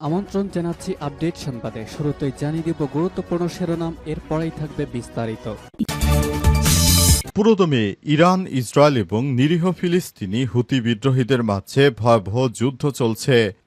আমন্ত্রণ জানাচ্ছি আপডেট সংবাদে। শুরুতেই জানিয়ে দিব গুরুত্বপূর্ণ শিরোনাম, এরপরেই থাকবে বিস্তারিত। পুরোদমে ইরান, ইসরায়েল এবং নিরীহ ফিলিস্তিনি হুতি বিদ্রোহীদের মাঝে ভয়াবহ যুদ্ধ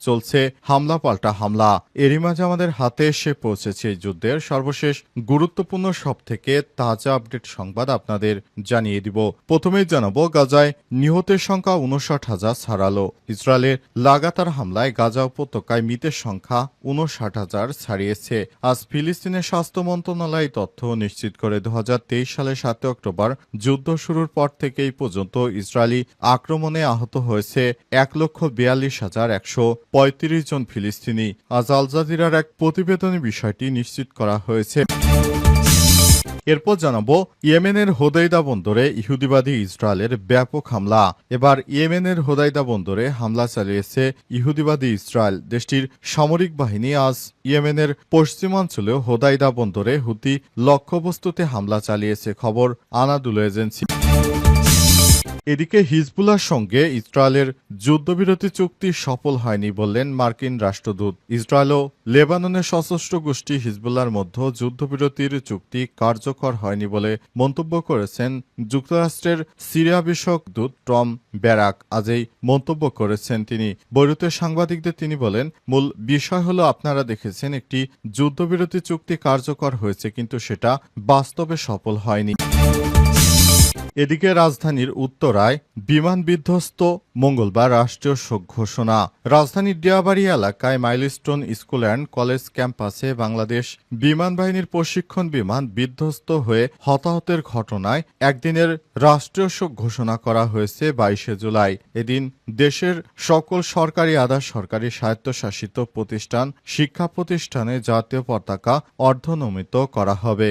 চলছে হামলা পাল্টা হামলা। এরই মাঝে আমাদের হাতে এসে পৌঁছেছে এই যুদ্ধের সর্বশেষ গুরুত্বপূর্ণ সবথেকে তাজা আপডেট সংবাদ আপনাদের জানিয়ে দিব। প্রথমেই জানাবো, গাজায় নিহতের সংখ্যা ৫৯,০০০ ছাড়ালো। ইসরায়েলের লাগাতার হামলায় গাজা উপত্যকায় মৃতের সংখ্যা ৫৯,০০০ ছাড়িয়েছে। আজ ফিলিস্তিনের স্বাস্থ্য মন্ত্রণালয় তথ্য নিশ্চিত করে। ২০২৩ সালের ৭ অক্টোবর যুদ্ধ শুরুর পর থেকে এই পর্যন্ত ইসরায়েলি আক্রমণে আহত হয়েছে ১,৪২,১৩৫ জন ফিলিস্তিনি। আজ আল জাজিরার এক প্রতিবেদনে বিষয়টি নিশ্চিত করা হয়েছে। এরপর জানাবো, ইয়েমেনের হোদাইদা বন্দরে ইহুদিবাদী ইসরায়েলের ব্যাপক হামলা। এবার ইয়েমেনের হোদাইদা বন্দরে হামলা চালিয়েছে ইহুদিবাদী ইসরায়েল। দেশটির সামরিক বাহিনী আজ ইয়েমেনের পশ্চিমাঞ্চলীয় হোদাইদা বন্দরে হুতি লক্ষ্যবস্তুতে হামলা চালিয়েছে, খবর আনাদুল এজেন্সি। এদিকে হিজবুল্লাহর সঙ্গে ইসরায়েলের যুদ্ধবিরতি চুক্তি সফল হয়নি বললেন মার্কিন রাষ্ট্রদূত। ইসরায়েল ও লেবাননের সশস্ত্র গোষ্ঠী হিজবুল্লাহর মধ্যে যুদ্ধবিরতির চুক্তি কার্যকর হয়নি বলে মন্তব্য করেছেন যুক্তরাষ্ট্রের সিরিয়া বিষয়ক দূত টম ব্যারাক। আজ এই মন্তব্য করেছেন তিনি। বৈরুতে সাংবাদিকদের তিনি বলেন, মূল বিষয় হলো আপনারা দেখেছেন একটি যুদ্ধবিরতি চুক্তি কার্যকর হয়েছে, কিন্তু সেটা বাস্তবে সফল হয়নি। এদিকে রাজধানীর উত্তরায় বিমান বিধ্বস্ত, মঙ্গলবার রাষ্ট্রীয় শোক ঘোষণা। রাজধানীর ডিয়াবাড়ি এলাকায় মাইলস্টোন স্কুল অ্যান্ড কলেজ ক্যাম্পাসে বাংলাদেশ বিমান বাহিনীর প্রশিক্ষণ বিমান বিধ্বস্ত হয়ে হতাহতের ঘটনায় একদিনের রাষ্ট্রীয় শোক ঘোষণা করা হয়েছে ২২শে জুলাই। এদিন দেশের সকল সরকারি, আধা সরকারি, স্বায়ত্তশাসিত প্রতিষ্ঠান, শিক্ষা প্রতিষ্ঠানে জাতীয় পতাকা অর্ধনমিত করা হবে।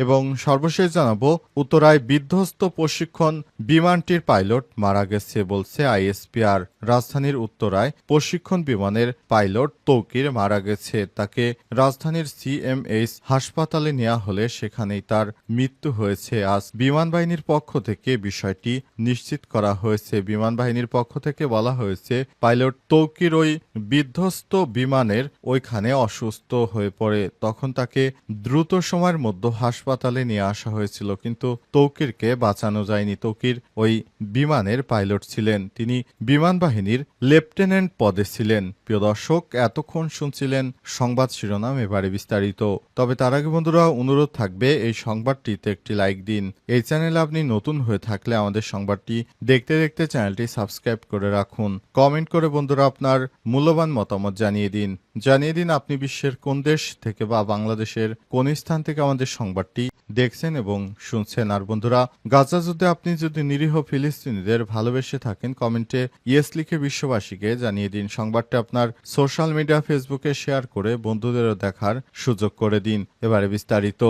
এবং সর্বশেষ জানাবো, উত্তরায় বিধ্বস্ত প্রশিক্ষণ বিমানটির পাইলট মারা গেছে বলছে আইএসপিআর। রাজধানীর উত্তরায় প্রশিক্ষণ বিমানের পাইলট তৌকির মারা গেছে। তাকে রাজধানীর সিএমএইচ হাসপাতালে নেওয়া হলে সেখানেই তার মৃত্যু হয়েছে। আজ বিমান বাহিনীর পক্ষ থেকে বিষয়টি নিশ্চিত করা হয়েছে। বিমান বাহিনীর পক্ষ থেকে বলা হয়েছে, পাইলট তৌকির ওই বিধ্বস্ত বিমানের ওইখানে অসুস্থ হয়ে পড়ে। তখন তাকে দ্রুত সময়ের মধ্যে হাসপাতালে নিয়ে আসা হয়েছিল, কিন্তু তৌকিরকে বাঁচানো যায়নি। তৌকির ওই বিমানের পাইলট ছিলেন। তিনি বিমান বাহিনীর লেফটেন্যান্ট পদে ছিলেন। প্রিয় দর্শক, এতক্ষণ শুনছিলেন সংবাদ শিরোনাম, এবারে বিস্তারিত। তবে তার আগে বন্ধুরা, অনুরোধ থাকবে এই সংবাদটিতে একটি লাইক দিন। এই চ্যানেলে আপনি নতুন হয়ে থাকলে আমাদের সংবাদটি দেখতে দেখতে চ্যানেলটি সাবস্ক্রাইব করে রাখুন। কমেন্ট করে বন্ধুরা আপনার মূল্যবান মতামত জানিয়ে দিন আপনি বিশ্বের কোন দেশ থেকে বা বাংলাদেশের কোন স্থান থেকে আমাদের সংবাদটি দেখছেন এবং শুনছেন। আর বন্ধুরা, গাজা যুদ্ধে আপনি যদি নিরীহ ফিলিস্তিনিদের ভালোবেসে থাকেন, কমেন্টে ইয়েস লিখে বিশ্ববাসীকে জানিয়ে দিন। সংবাদটি আপনার সোশ্যাল মিডিয়া, ফেসবুকে শেয়ার করে বন্ধুদেরও দেখার সুযোগ করে দিন। এবারে বিস্তারিত।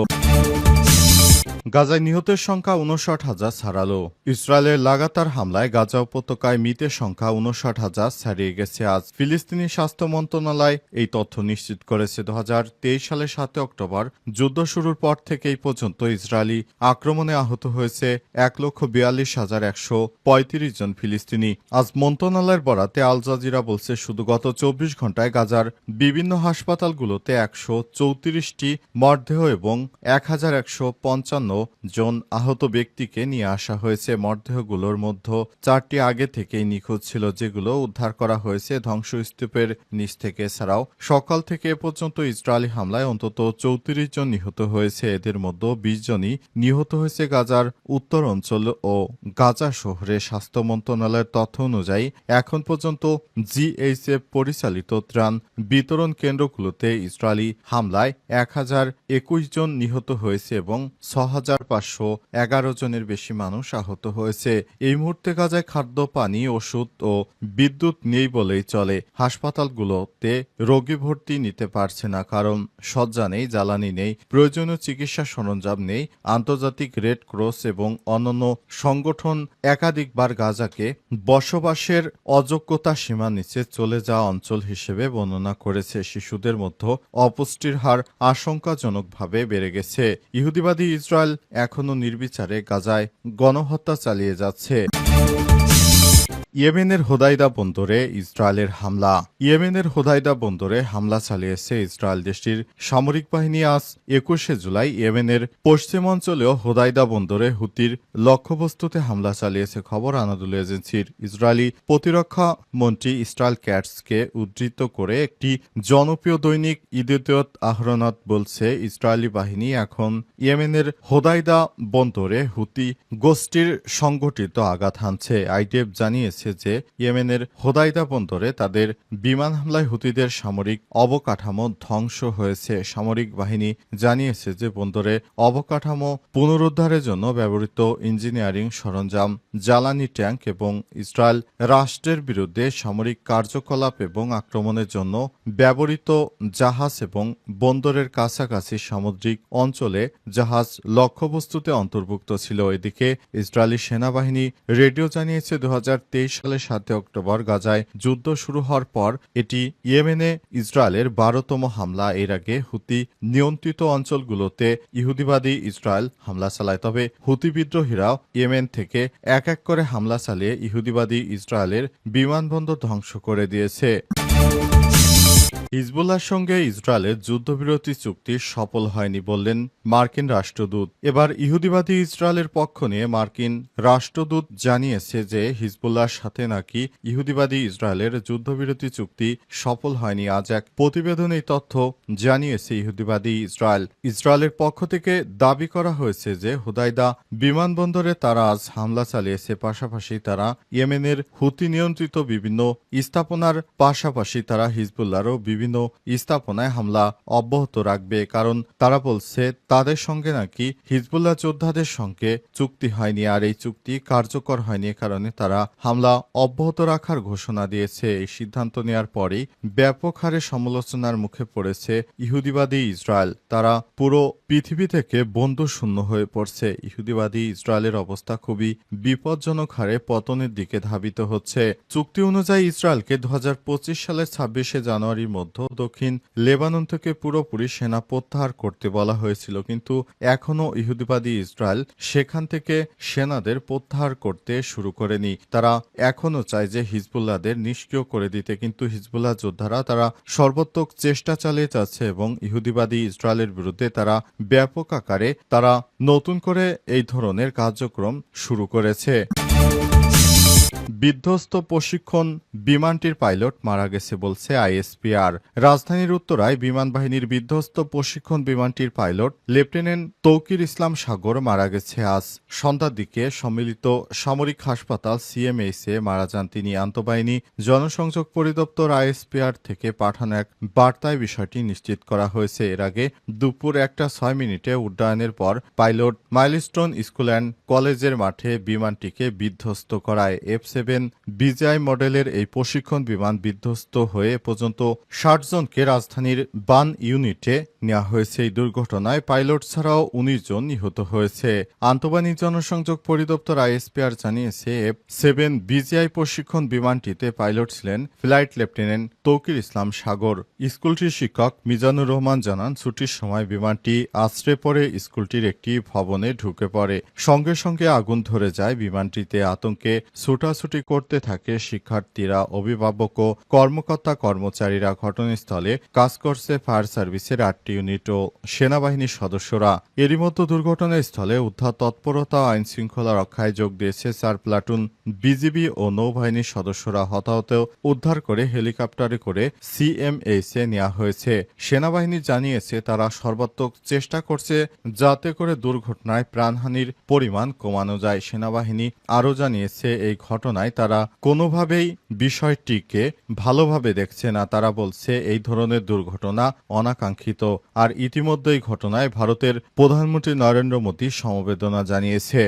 গাজায় নিহতের সংখ্যা ৫৯,০০০ ছাড়ালো। ইসরায়েলের লাগাতার হামলায় গাজা উপত্যকায় মৃতের সংখ্যা ৫৯,০০০ ছাড়িয়ে গেছে। আজ ফিলিস্তিনি স্বাস্থ্য মন্ত্রণালয় এই তথ্য নিশ্চিত করেছে। ২০২৩ সালের ৭ অক্টোবর যুদ্ধ শুরুর পর থেকে এই পর্যন্ত ইসরায়েলি আক্রমণে আহত হয়েছে ১,৪২,১৩৫ জন ফিলিস্তিনি। আজ মন্ত্রণালয়ের বরাতে আল জাজিরা বলছে, শুধু গত ২৪ ঘণ্টায় গাজার বিভিন্ন হাসপাতালগুলোতে ১৩৪টি মরদেহ এবং ১,১৫৫ জন আহত ব্যক্তিকে নিয়ে আসা হয়েছে। মরদেহগুলোর মধ্যে ৪টি আগে থেকেই নিখোঁজ ছিল, যেগুলো উদ্ধার করা হয়েছে ধ্বংসস্তূপের নিচ থেকে। এছাড়াও সকাল থেকে এ পর্যন্ত ইসরায়েলি হামলায় অন্তত ৩৪ জন নিহত হয়েছে। এদের মধ্যে ২০ জনই নিহত হয়েছে গাজার উত্তর অঞ্চল ও গাজা শহরে। স্বাস্থ্য মন্ত্রণালয়ের তথ্য অনুযায়ী এখন পর্যন্ত জিএইচএফ পরিচালিত ত্রাণ বিতরণ কেন্দ্রগুলোতে ইসরায়েলি হামলায় ১,০২১ জন নিহত হয়েছে এবং ৬,৫১১ জনের বেশি মানুষ আহত হয়েছে। এই মুহূর্তে গাজায় খাদ্য, পানি, ওষুধ ও বিদ্যুৎ নেই বলেই চলে। হাসপাতালগুলোতে রোগী ভর্তি নিতে পারছে না, কারণ শয্যা নেই, জ্বালানি নেই, প্রয়োজনীয় চিকিৎসা সরঞ্জাম নেই। আন্তর্জাতিক রেড ক্রস এবং অন্যান্য সংগঠন একাধিকবার গাজাকে বসবাসের অযোগ্যতা সীমার নিচে চলে যাওয়া অঞ্চল হিসেবে বর্ণনা করেছে। শিশুদের মধ্যে অপুষ্টির হার আশঙ্কাজনকভাবে বেড়ে গেছে। ইহুদিবাদী ইসরায়েল এখনও নির্বিচারে গাজায় গণহত্যা চালিয়ে যাচ্ছে। ইয়েমেনের হোদাইদা বন্দরে ইসরায়েলের হামলা। ইয়েমেনের হোদাইদা বন্দরে হামলা চালিয়েছে ইসরায়েল। দেশটির সামরিক বাহিনী আজ ২১শে জুলাই ইয়েমেনের পশ্চিমাঞ্চলীয় হোদাইদা বন্দরে হুতির লক্ষ্যবস্তুতে হামলা চালিয়েছে খবর আনাদুল এজেন্সির। ইসরায়েলি প্রতিরক্ষা মন্ত্রী ইসরায়েল ক্যাটসকে উদ্ধৃত করে একটি জনপ্রিয় দৈনিক ইদিয়ত আহরনাত বলছে, ইসরায়েলি বাহিনী এখন ইয়েমেনের হোদাইদা বন্দরে হুতি গোষ্ঠীর সংগঠিত আঘাত হানছে। আইডিএফ জানিয়েছে যে ইয়েমেনের হোদাইদা বন্দরে তাদের বিমান হামলায় হুতিদের সামরিক অবকাঠামো ধ্বংস হয়েছে। সামরিক বাহিনী জানিয়েছে যে বন্দরে অবকাঠামো পুনরুদ্ধারের জন্য ব্যবহৃত ইঞ্জিনিয়ারিং সরঞ্জাম, জ্বালানি ট্যাঙ্ক এবং ইসরায়েল রাষ্ট্রের বিরুদ্ধে সামরিক কার্যকলাপ এবং আক্রমণের জন্য ব্যবহৃত জাহাজ এবং বন্দরের কাছাকাছি সামুদ্রিক অঞ্চলে জাহাজ লক্ষ্যবস্তুতে অন্তর্ভুক্ত ছিল। এদিকে ইসরায়েলি সেনাবাহিনী রেডিও জানিয়েছে ২০২৩ সালের ৭ অক্টোবর গাজায় যুদ্ধ শুরু হওয়ার পর এটি ইয়েমেনে ইসরায়েলের ১২তম হামলা। এর আগে হুতি নিয়ন্ত্রিত অঞ্চলগুলোতে ইহুদিবাদী ইসরায়েল হামলা চালায়। তবে হুতি বিদ্রোহীরাও ইয়েমেন থেকে এক এক করে হামলা চালিয়ে ইহুদিবাদী ইসরায়েলের বিমানবন্দর ধ্বংস করে দিয়েছে। হিজবুল্লাহর সঙ্গে ইসরায়েলের যুদ্ধবিরতি চুক্তি সফল হয়নি বললেন মার্কিন রাষ্ট্রদূত। এবার ইহুদিবাদী ইসরায়েলের পক্ষ নিয়ে মার্কিন রাষ্ট্রদূত জানিয়েছে যে হিজবুল্লাহর সাথে নাকি ইহুদিবাদী ইসরায়েলের যুদ্ধবিরতি চুক্তি সফল হয়নি। আজ এক প্রতিবেদনে এই তথ্য জানিয়েছে ইহুদিবাদী ইসরায়েল। ইসরায়েলের পক্ষ থেকে দাবি করা হয়েছে যে হুদাইদা বিমানবন্দরে তারা আজ হামলা চালিয়েছে। পাশাপাশি তারা ইয়েমেনের হুতি নিয়ন্ত্রিত বিভিন্ন স্থাপনার পাশাপাশি তারা হিজবুল্লাহরও বিভিন্ন স্থাপনায় হামলা অব্যাহত রাখবে, কারণ তারা বলছে তাদের সঙ্গে নাকি হিজবুল্লাহ যোদ্ধাদের সঙ্গে চুক্তি হয়নি আর এই চুক্তি কার্যকর হয়নি। কারণে তারা হামলা অব্যাহত রাখার ঘোষণা দিয়েছে। এই সিদ্ধান্ত নেওয়ার পরেই ব্যাপক হারে সমালোচনার মুখে পড়েছে ইহুদিবাদী ইসরায়েল। তারা পুরো পৃথিবী থেকে বন্ধুশূন্য হয়ে পড়ছে। ইহুদিবাদী ইসরায়েলের অবস্থা খুবই বিপজ্জনক হারে পতনের দিকে ধাবিত হচ্ছে। চুক্তি অনুযায়ী ইসরায়েলকে ২০২৫ সালের ২৬শে জানুয়ারির মধ্যে দক্ষিণ লেবানন থেকে পুরোপুরি সেনা প্রত্যাহার করতে বলা হয়েছিল, কিন্তু এখনও ইহুদিবাদী ইসরায়েল সেখান থেকে সেনাদের প্রত্যাহার করতে শুরু করেনি। তারা এখনও চায় যে হিজবুল্লাহদের নিষ্ক্রিয় করে দিতে, কিন্তু হিজবুল্লাহ যোদ্ধারা তারা সর্বোত্তক চেষ্টা চালিয়ে যাচ্ছে এবং ইহুদিবাদী ইসরায়েলের বিরুদ্ধে তারা ব্যাপক আকারে তারা নতুন করে এই ধরনের কার্যক্রম শুরু করেছে। বিধ্বস্ত প্রশিক্ষণ বিমানটির পাইলট মারা গেছে বলছে আইএসপিআর। রাজধানীর উত্তরায় বিমান বাহিনীর বিধ্বস্ত প্রশিক্ষণ বিমানটির পাইলট লেফটেন্যান্ট তৌকির ইসলাম সাগর মারা গেছে। আজ সন্ধ্যার দিকে সম্মিলিত সামরিক হাসপাতাল সিএমএইচে মারা যান তিনি। আন্তঃবাহিনী জনসংযোগ পরিদপ্তর আইএসপিআর থেকে পাঠানো এক বার্তায় বিষয়টি নিশ্চিত করা হয়েছে। এর আগে দুপুর ১টা ৬ মিনিটে উড্ডয়নের পর পাইলট মাইলস্টোন স্কুল অ্যান্ড কলেজের মাঠে বিমানটিকে বিধ্বস্ত করায়। F-7 বিজিআই মডেলের এই প্রশিক্ষণ বিমান বিধ্বস্ত হয়ে পর্যন্ত ৬০ জনকে রাজধানীর বান ইউনিটে নেওয়া হয়েছে। এই দুর্ঘটনায় পাইলট ছাড়াও ১৯ জন নিহত হয়েছে। আন্তঃবাহিনী জনসংযোগ পরিদপ্তর আইএসপিআর জানিয়েছে F-7 বিজিআই প্রশিক্ষণ বিমানটিতে পাইলট ছিলেন ফ্লাইট লেফটেন্যান্ট তৌকির ইসলাম সাগর। স্কুলটির শিক্ষক মিজানুর রহমান জানান, ছুটির সময় বিমানটি আছড়ে পড়ে স্কুলটির একটি ভবনে ঢুকে পড়ে। সঙ্গে সঙ্গে আগুন ধরে যায়। বিমানটিতে আতঙ্কে ছুটাছুটি করতে থাকে শিক্ষার্থীরা, অভিভাবক ও কর্মকর্তা কর্মচারীরা। ঘটনাস্থলে কাজ করছে ফায়ার সার্ভিসের ৮টি ইউনিট ও সেনাবাহিনীর সদস্যরা। এরই মধ্যে দুর্ঘটনাস্থলে উদ্ধার তৎপরতা আইন শৃঙ্খলা রক্ষায় যোগ দিয়েছে ৪ প্লাটুন বিজিবি ও নৌবাহিনীর সদস্যরা। হতাহত উদ্ধার করে হেলিকপ্টারে করে সিএমএইচে নেওয়া হয়েছে। সেনাবাহিনী জানিয়েছে তারা সর্বাত্মক চেষ্টা করছে যাতে করে দুর্ঘটনায় প্রাণহানির পরিমাণ কমানো যায়। সেনাবাহিনী আরও জানিয়েছে এই ঘটনায় তারা কোনোভাবেই বিষয়টিকে ভালোভাবে দেখছে না। তারা বলছে এই ধরনের দুর্ঘটনা অনাকাঙ্ক্ষিত। আর ইতিমধ্যে এই ঘটনায় ভারতের প্রধানমন্ত্রী নরেন্দ্র মোদী সমবেদনা জানিয়েছে।